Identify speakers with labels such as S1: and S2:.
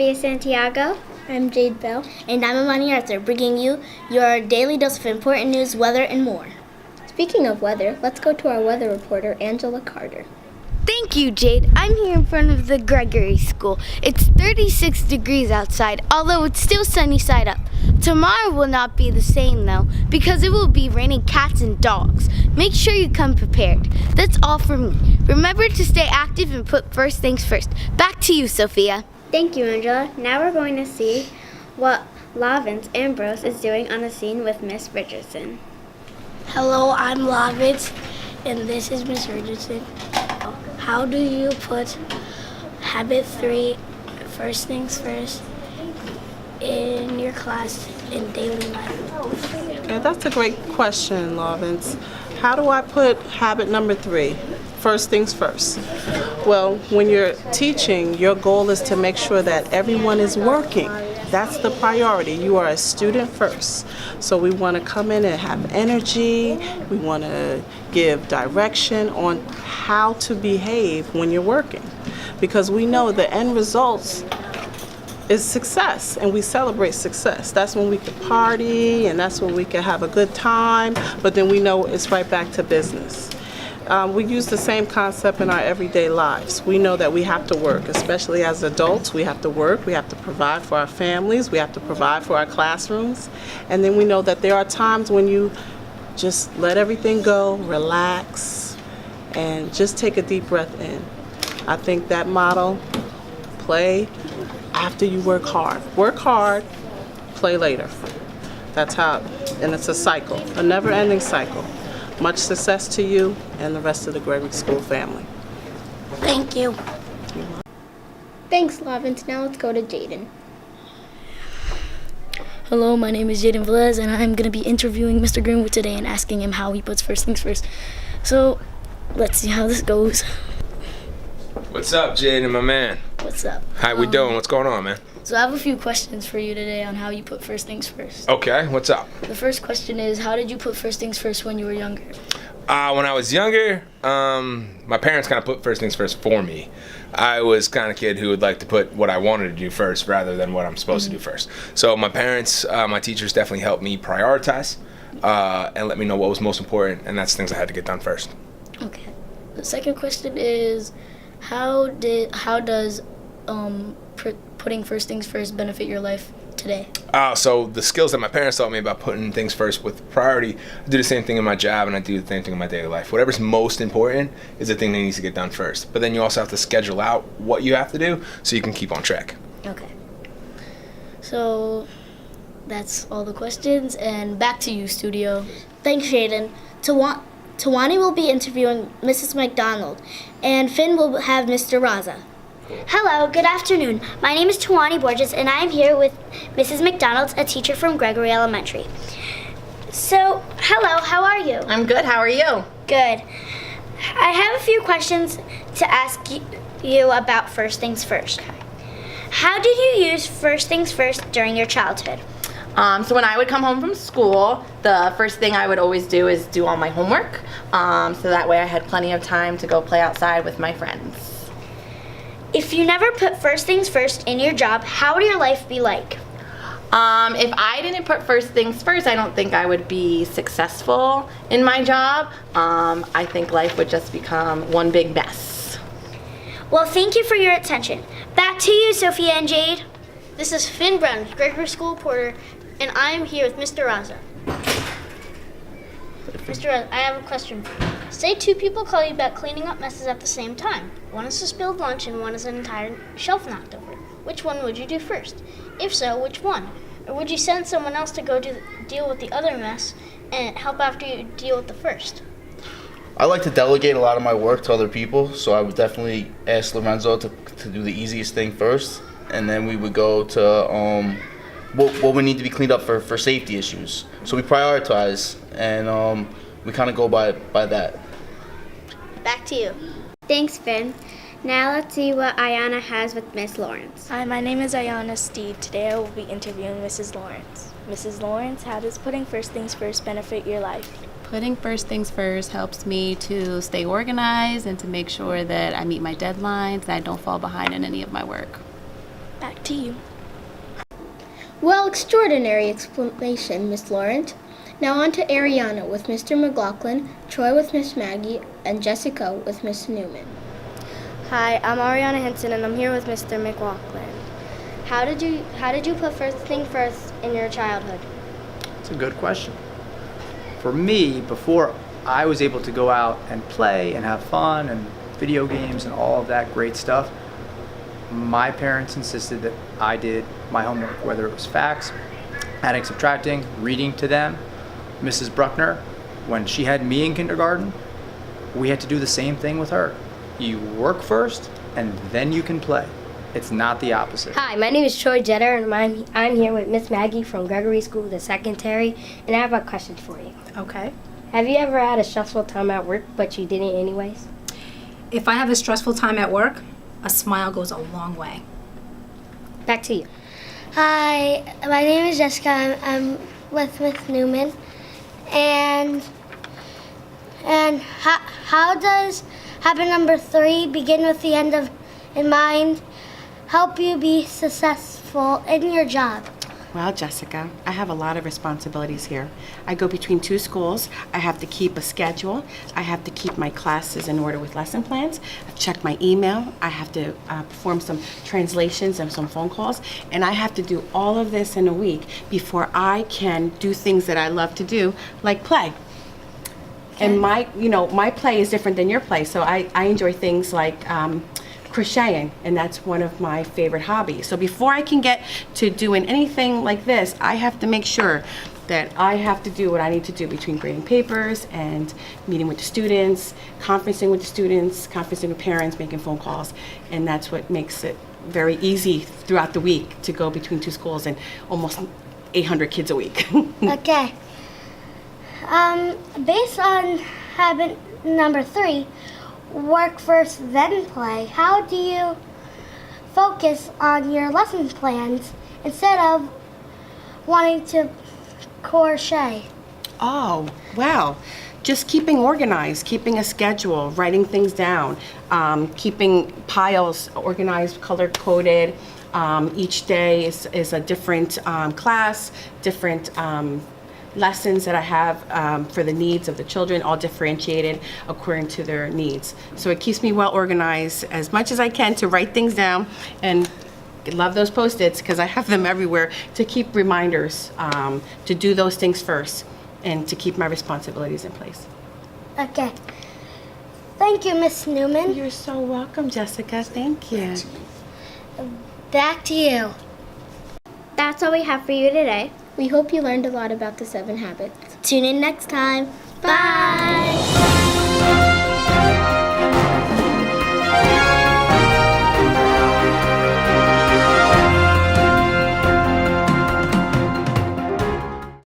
S1: Sophia Santiago.
S2: I'm Jade Bell.
S3: And I'm Amani Arthur, bringing you your daily dose of important news, weather, and more.
S2: Speaking of weather, let's go to our weather reporter, Angela Carter.
S3: Thank you, Jade. I'm here in front of the Gregory School. It's 36 degrees outside, although it's still sunny side up. Tomorrow will not be the same, though, because it will be raining cats and dogs. Make sure you come prepared. That's all for me. Remember to stay active and put first things first. Back to you, Sophia.
S1: Thank you, Angela. Now we're going to see what Lavance Ambrose is doing on the scene with Miss Richardson.
S4: Hello, I'm Lavance, and this is Miss Richardson. How do you put habit 3, first things first, in your class in daily life?
S5: Okay, that's a great question, Lavance. How do I put habit number 3, first things first? Well, when you're teaching, your goal is to make sure that everyone is working. That's the priority. You are a student first. So we want to come in and have energy. We want to give direction on how to behave when you're working. Because we know the end results is success, and we celebrate success. That's when we can party, and that's when we can have a good time, but then we know it's right back to business. We use the same concept in our everyday lives. We know that we have to work, especially as adults. We have to work, we have to provide for our families, we have to provide for our classrooms, and then we know that there are times when you just let everything go, relax, and just take a deep breath in. I think that motto, play after you work hard. Work hard, play later. That's how, and it's a cycle, a never-ending cycle. Much success to you and the rest of the Gregory School family.
S4: Thank you.
S2: Thanks, Lavance. Now let's go to Jaden.
S6: Hello, my name is Jaden Velez, and I'm going to be interviewing Mr. Greenwood today and asking him how he puts first things first. So, let's see how this goes.
S7: What's up, Jaden, my man?
S6: What's up?
S7: How we doing? What's going on, man?
S6: So I have a few questions for you today on how you put first things first.
S7: Okay, what's up?
S6: The first question is, how did you put first things first when you were younger?
S7: When I was younger, my parents kind of put first things first for me. I was kind of kid who would like to put what I wanted to do first rather than what I'm supposed to do first. So my parents, my teachers definitely helped me prioritize and let me know what was most important, and that's things I had to get done first.
S6: Okay. The second question is, how does putting first things first benefit your life today?
S7: So the skills that my parents taught me about putting things first with priority, I do the same thing in my job and I do the same thing in my daily life. Whatever's most important is the thing that needs to get done first. But then you also have to schedule out what you have to do so you can keep on track.
S6: Okay. So that's all the questions, and back to you, studio.
S3: Thanks, Jaden. Tawani will be interviewing Mrs. McDonald, and Finn will have Mr. Raza.
S1: Hello, good afternoon. My name is Tawani Borges, and I am here with Mrs. McDonald, a teacher from Gregory Elementary. So, hello, how are you?
S8: I'm good. How are you?
S1: Good. I have a few questions to ask you about first things first. How did you use first things first during your childhood?
S8: So when I would come home from school, the first thing I would always do is do all my homework. So that way I had plenty of time to go play outside with my friends.
S1: If you never put first things first in your job, how would your life be like?
S8: If I didn't put first things first, I don't think I would be successful in my job. I think life would just become one big mess.
S1: Well, thank you for your attention. Back to you, Sophia and Jade.
S2: This is Finn Brown, Gregory School reporter, and I am here with Mr. Raza. Mr. Raza, I have a question for you. Say two people call you about cleaning up messes at the same time. One is a spilled lunch and one is an entire shelf knocked over. Which one would you do first? If so, which one? Or would you send someone else to go deal with the other mess and help after you deal with the first?
S9: I like to delegate a lot of my work to other people, so I would definitely ask Lorenzo to do the easiest thing first, and then we would go to what would need to be cleaned up for safety issues. So we prioritize, and we kind of go by that.
S2: Back to you.
S1: Thanks, Finn. Now let's see what Ayana has with Miss Lawrence.
S10: Hi, my name is Ayana Steed. Today I will be interviewing Mrs. Lawrence. Mrs. Lawrence, how does putting first things first benefit your life?
S11: Putting first things first helps me to stay organized and to make sure that I meet my deadlines and I don't fall behind in any of my work.
S10: Back to you.
S12: Well, extraordinary explanation, Miss Lawrence. Now on to Ariana with Mr. McLaughlin, Troy with Miss Maggie, and Jessica with Miss Newman.
S3: Hi, I'm Ariana Henson, and I'm here with Mr. McLaughlin. How did you put first thing first in your childhood?
S13: It's a good question. For me, before I was able to go out and play and have fun and video games and all of that great stuff, my parents insisted that I did my homework, whether it was facts, adding, subtracting, reading to them. Mrs. Bruckner, when she had me in kindergarten, we had to do the same thing with her. You work first and then you can play. It's not the opposite.
S14: Hi, my name is Troy Jetter, and I'm here with Miss Maggie from Gregory School, the secretary, and I have a question for you.
S15: Okay.
S14: Have you ever had a stressful time at work, but you did it anyways?
S15: If I have a stressful time at work, a smile goes a long way.
S14: Back to you.
S16: Hi, my name is Jessica. I'm with Miss Newman, and how does habit number 3, begin with the end in mind, help you be successful in your job?
S17: Well, Jessica, I have a lot of responsibilities here. I go between 2 schools. I have to keep a schedule. I have to keep my classes in order with lesson plans. I check my email. I have to perform some translations and some phone calls. And I have to do all of this in a week before I can do things that I love to do, like play. And my play is different than your play. So I enjoy things like crocheting, and that's one of my favorite hobbies. So before I can get to doing anything like this, I have to make sure that I have to do what I need to do between grading papers and meeting with the students, conferencing with the students, conferencing with parents, making phone calls, and that's what makes it very easy throughout the week to go between 2 schools and almost 800 kids a week.
S16: Okay. Based on habit number 3, work first, then play, how do you focus on your lesson plans instead of wanting to crochet?
S17: Oh, well, just keeping organized, keeping a schedule, writing things down, keeping piles organized, color-coded. Each day is a different class, different lessons that I have for the needs of the children, all differentiated according to their needs. So it keeps me well organized as much as I can to write things down, and I love those Post-its because I have them everywhere to keep reminders to do those things first and to keep my responsibilities in place.
S16: Okay. Thank you, Miss Newman.
S17: You're so welcome, Jessica. Thank you.
S16: Back to you.
S1: That's all we have for you today.
S12: We hope you learned a lot about the 7 habits.
S16: Tune in next time.
S1: Bye.